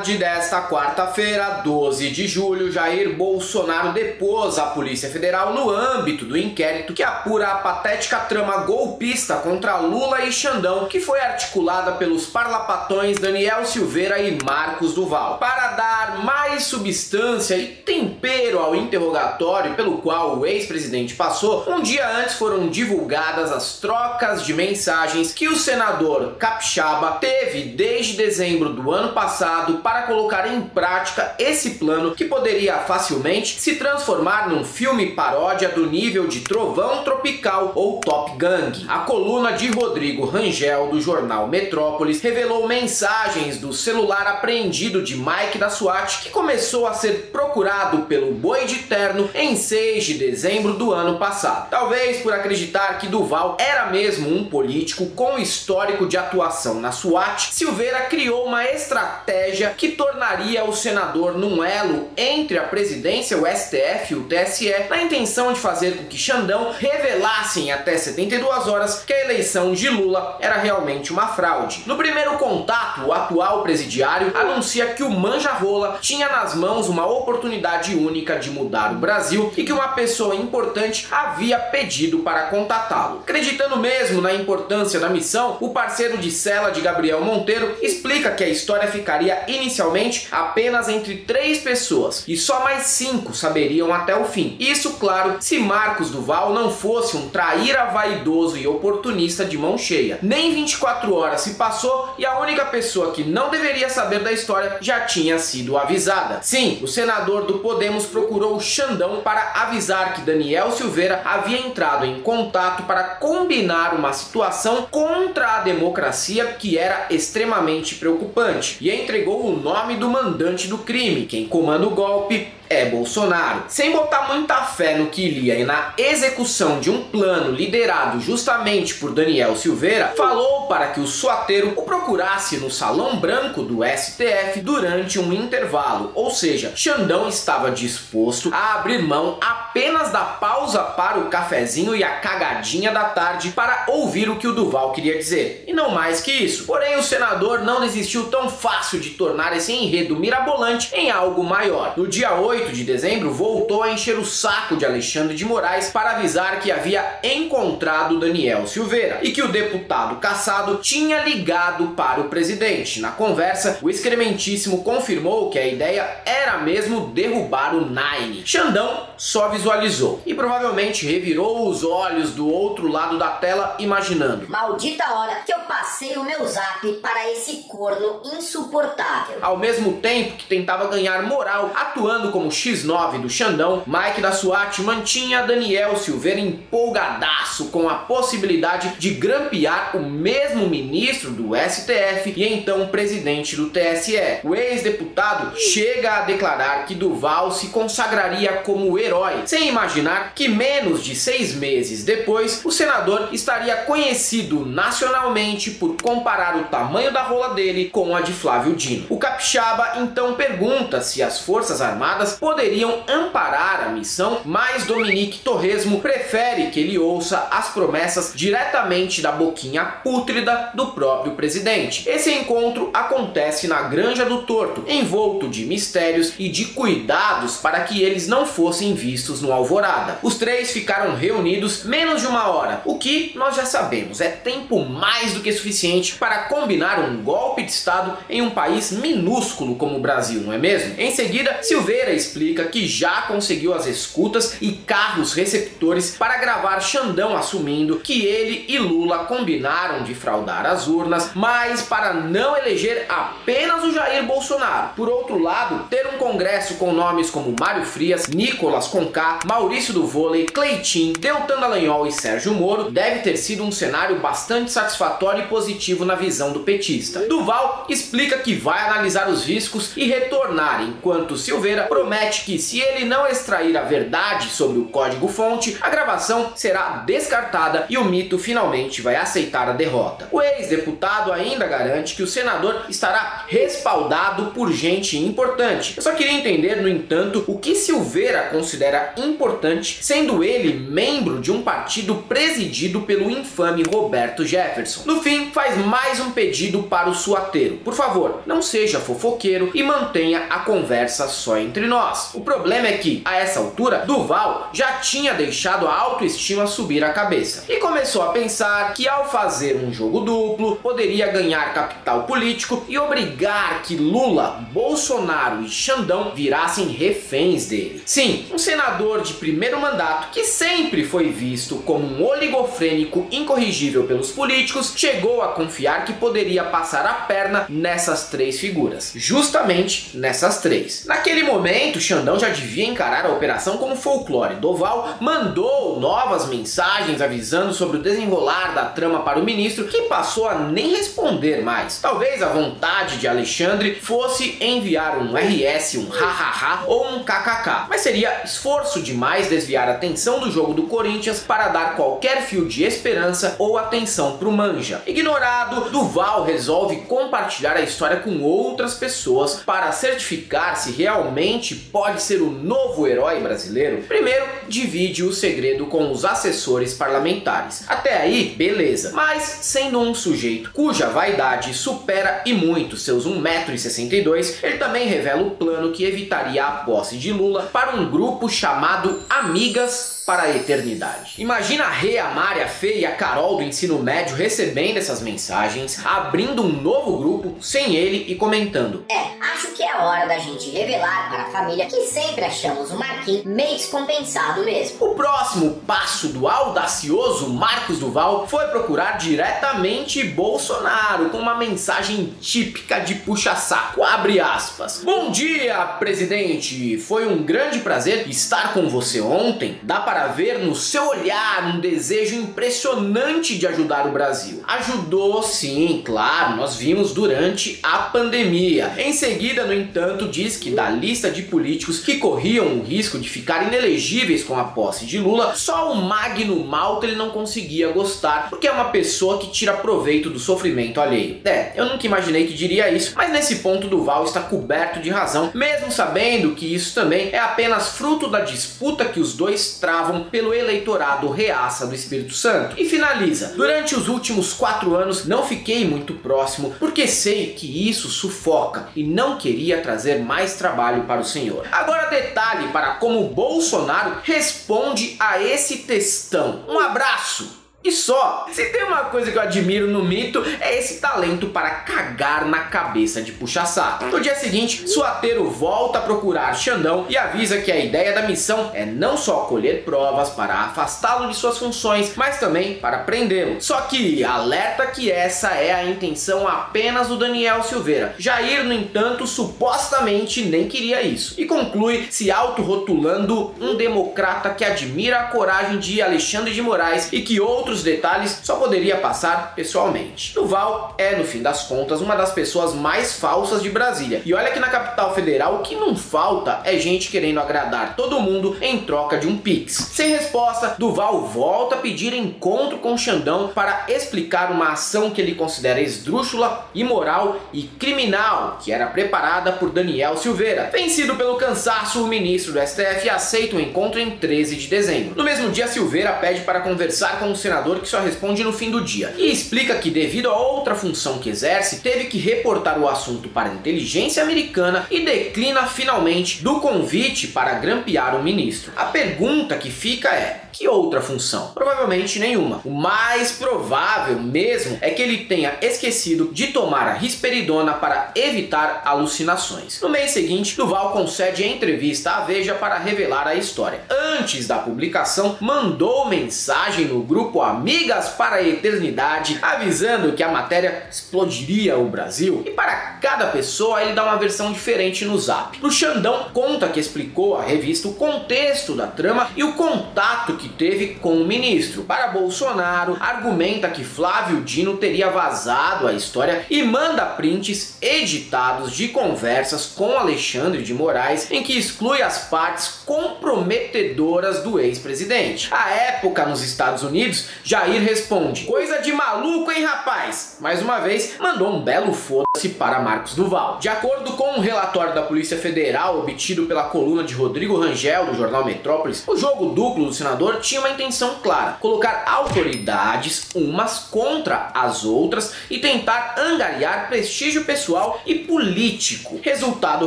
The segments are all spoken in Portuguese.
tarde desta quarta-feira, 12 de julho, Jair Bolsonaro depôs a Polícia Federal no âmbito do inquérito que apura a patética trama golpista contra Lula e Xandão, que foi articulada pelos parlapatões Daniel Silveira e Marcos Duval. Para dar mais substância e tempero ao interrogatório pelo qual o ex-presidente passou, um dia antes foram divulgadas as trocas de mensagens que o senador capixaba teve desde dezembro do ano passado para colocar em prática esse plano que poderia facilmente se transformar num filme paródia do nível de Trovão Tropical ou Top Gang. A coluna de Rodrigo Rangel do jornal Metrópolis revelou mensagens do celular apreendido de Mike da SWAT, que começou a ser procurado pelo Boi de Terno em 6 de dezembro do ano passado. Talvez por acreditar que Duval era mesmo um político com histórico de atuação na SWAT, Silveira criou uma estratégia que tornaria o senador num elo entre a presidência, o STF e o TSE, na intenção de fazer com que Xandão revelasse em até 72 horas que a eleição de Lula era realmente uma fraude. No primeiro contato, o atual presidiário anuncia que o manja-rola tinha nas mãos uma oportunidade única de mudar o Brasil e que uma pessoa importante havia pedido para contatá-lo. Acreditando mesmo na importância da missão, o parceiro de cela de Gabriel Monteiro explica que a história ficaria inicialmente apenas entre 3 pessoas e só mais 5 saberiam até o fim. Isso, claro, se Marcos Duval não fosse um traíra vaidoso e oportunista de mão cheia. Nem 24 horas se passou e a única pessoa que não deveria saber da história já tinha sido avisada. Sim, o senador do Podemos procurou Xandão para avisar que Daniel Silveira havia entrado em contato para combinar uma situação contra a democracia que era extremamente preocupante e entregou o nome do mandante do crime. Quem comanda o golpe é Bolsonaro. Sem botar muita fé no que iria e na execução de um plano liderado justamente por Daniel Silveira, falou para que o suateiro o procurasse no Salão Branco do STF durante um intervalo, ou seja, Xandão estava disposto a abrir mão apenas da pausa para o cafezinho e a cagadinha da tarde para ouvir o que o Duval queria dizer, e não mais que isso. Porém, o senador não desistiu tão fácil de tornar esse enredo mirabolante em algo maior. No dia 8 de dezembro, voltou a encher o saco de Alexandre de Moraes para avisar que havia encontrado Daniel Silveira e que o deputado cassado tinha ligado para o presidente. Na conversa, o excrementíssimo confirmou que a ideia era mesmo derrubar o Nine. Xandão só visualizou e provavelmente revirou os olhos do outro lado da tela, imaginando: maldita hora que eu passei o meu zap para esse corno insuportável. Ao mesmo tempo que tentava ganhar moral atuando como X9 do Xandão, Mike da SWAT mantinha Daniel Silveira empolgadaço com a possibilidade de grampear o mesmo ministro do STF e então presidente do TSE. O ex-deputado chega a declarar que Duval se consagraria como herói, sem imaginar que menos de 6 meses depois o senador estaria conhecido nacionalmente por comparar o tamanho da rola dele com a de Flávio Dino. O capixaba então pergunta se as Forças Armadas poderiam amparar a missão, mas Dominique Torresmo prefere que ele ouça as promessas diretamente da boquinha pútrida do próprio presidente. Esse encontro acontece na Granja do Torto, envolto de mistérios e de cuidados para que eles não fossem vistos no Alvorada. Os 3 ficaram reunidos menos de 1 hora, o que nós já sabemos é tempo mais do que suficiente para combinar um golpe de Estado em um país minúsculo como o Brasil, não é mesmo? Em seguida, Silveira explica que já conseguiu as escutas e carros receptores para gravar Xandão assumindo que ele e Lula combinaram de fraudar as urnas, mas para não eleger apenas o Jair Bolsonaro. Por outro lado, ter um congresso com nomes como Mário Frias, Nicolas Conká, Maurício do Vôlei, Cleitinho, Deltan Dallagnol e Sérgio Moro deve ter sido um cenário bastante satisfatório e positivo na visão do petista. Duval explica que vai analisar os riscos e retornar, enquanto Silveira promete que se ele não extrair a verdade sobre o código-fonte, a gravação será descartada e o mito finalmente vai aceitar a derrota. O ex-deputado ainda garante que o senador estará respaldado por gente importante. Eu só queria entender, no entanto, o que Silveira considera considera importante, sendo ele membro de um partido presidido pelo infame Roberto Jefferson. No fim, faz mais um pedido para o suateiro: por favor, não seja fofoqueiro e mantenha a conversa só entre nós. O problema é que, a essa altura, Duval já tinha deixado a autoestima subir a cabeça e começou a pensar que, ao fazer um jogo duplo, poderia ganhar capital político e obrigar que Lula, Bolsonaro e Xandão virassem reféns dele. Sim, um senador de primeiro mandato que sempre foi visto como um oligofrênico incorrigível pelos políticos, chegou a confiar que poderia passar a perna nessas três figuras. Justamente nessas três. Naquele momento, Xandão já devia encarar a operação como folclore. Doval mandou novas mensagens avisando sobre o desenrolar da trama para o ministro, que passou a nem responder mais. Talvez a vontade de Alexandre fosse enviar um RS, um hahaha ou um kkk, mas seria esforço demais desviar a atenção do jogo do Corinthians para dar qualquer fio de esperança ou atenção pro manja. Ignorado, Duval resolve compartilhar a história com outras pessoas para certificar se realmente pode ser o novo herói brasileiro. Primeiro, divide o segredo com os assessores parlamentares. Até aí, beleza. Mas, sendo um sujeito cuja vaidade supera e muito seus 1,62 m, ele também revela o plano que evitaria a posse de Lula para um grupo chamado Amigas para a Eternidade. Imagina a Rê, a Mari, a Fê e a Carol do ensino médio recebendo essas mensagens, abrindo um novo grupo sem ele e comentando: acho que é hora da gente revelar para a família que sempre achamos o Marquinhos meio descompensado mesmo. O próximo passo do audacioso Marcos Duval foi procurar diretamente Bolsonaro com uma mensagem típica de puxa-saco, abre aspas: bom dia, presidente, foi um grande prazer estar com você ontem, dá para ver no seu olhar um desejo impressionante de ajudar o Brasil. Ajudou sim, claro, nós vimos durante a pandemia. Em seguida, no entanto, diz que da lista de políticos que corriam o risco de ficar inelegíveis com a posse de Lula, só o Magno Malta ele não conseguia gostar, porque é uma pessoa que tira proveito do sofrimento alheio. Eu nunca imaginei que diria isso, mas nesse ponto Duval está coberto de razão, mesmo sabendo que isso também é apenas fruto da disputa que os dois travam pelo eleitorado reaça do Espírito Santo. E finaliza: durante os últimos 4 anos não fiquei muito próximo, porque sei que isso sufoca e não queria trazer mais trabalho para o senhor. Agora detalhe para como Bolsonaro responde a esse textão. Um abraço! E só, se tem uma coisa que eu admiro no mito, é esse talento para cagar na cabeça de puxa-saco. No dia seguinte, Suateiro volta a procurar Xandão e avisa que a ideia da missão é não só colher provas para afastá-lo de suas funções, mas também para prendê-lo. Só que alerta que essa é a intenção apenas do Daniel Silveira. Jair, no entanto, supostamente nem queria isso. E conclui se autorrotulando um democrata que admira a coragem de Alexandre de Moraes e que outros detalhes só poderia passar pessoalmente. Duval é, no fim das contas, uma das pessoas mais falsas de Brasília. E olha que na capital federal o que não falta é gente querendo agradar todo mundo em troca de um pix. Sem resposta, Duval volta a pedir encontro com Xandão para explicar uma ação que ele considera esdrúxula, imoral e criminal, que era preparada por Daniel Silveira. Vencido pelo cansaço, o ministro do STF aceita o encontro em 13 de dezembro. No mesmo dia, Silveira pede para conversar com o senador, que só responde no fim do dia, e explica que, devido a outra função que exerce, teve que reportar o assunto para a inteligência americana e declina finalmente do convite para grampear o ministro. A pergunta que fica é: que outra função? Provavelmente nenhuma. O mais provável mesmo é que ele tenha esquecido de tomar a risperidona para evitar alucinações. No mês seguinte, Duval concede entrevista à Veja para revelar a história. Antes da publicação, mandou mensagem no grupo Amigas para a Eternidade, avisando que a matéria explodiria o Brasil, e para cada pessoa ele dá uma versão diferente no Zap. Pro Xandão, conta que explicou à revista o contexto da trama e o contato que teve com o ministro. Para Bolsonaro, argumenta que Flávio Dino teria vazado a história e manda prints editados de conversas com Alexandre de Moraes, em que exclui as partes comprometedoras do ex-presidente. À época, nos Estados Unidos, Jair responde: coisa de maluco, hein, rapaz? Mais uma vez, mandou um belo foda-se para Marcos Duval. De acordo com um relatório da Polícia Federal obtido pela coluna de Rodrigo Rangel, do jornal Metrópolis, o jogo duplo do senador tinha uma intenção clara: colocar autoridades umas contra as outras e tentar angariar prestígio pessoal e político. Resultado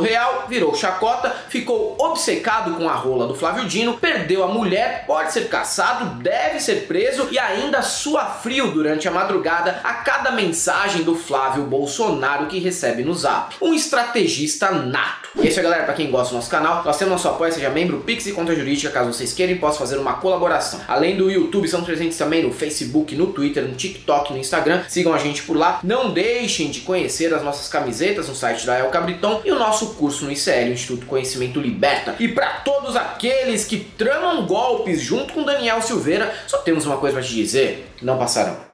real, virou chacota, ficou obcecado com a rola do Flávio Dino, perdeu a mulher, pode ser caçado, deve ser preso e ainda sua frio durante a madrugada a cada mensagem do Flávio Bolsonaro que recebe no Zap. Um estrategista nato. E é isso aí, galera, pra quem gosta do nosso canal, nós temos nosso apoio, seja membro, Pix e conta jurídica, caso vocês queiram, posso fazer uma colaboração. Além do YouTube, são presentes também no Facebook, no Twitter, no TikTok, no Instagram. Sigam a gente por lá. Não deixem de conhecer as nossas camisetas no site da El Cabriton e o nosso curso no ICL, o Instituto Conhecimento Liberta. E para todos aqueles que tramam golpes junto com Daniel Silveira, só temos uma coisa pra te dizer: não passarão.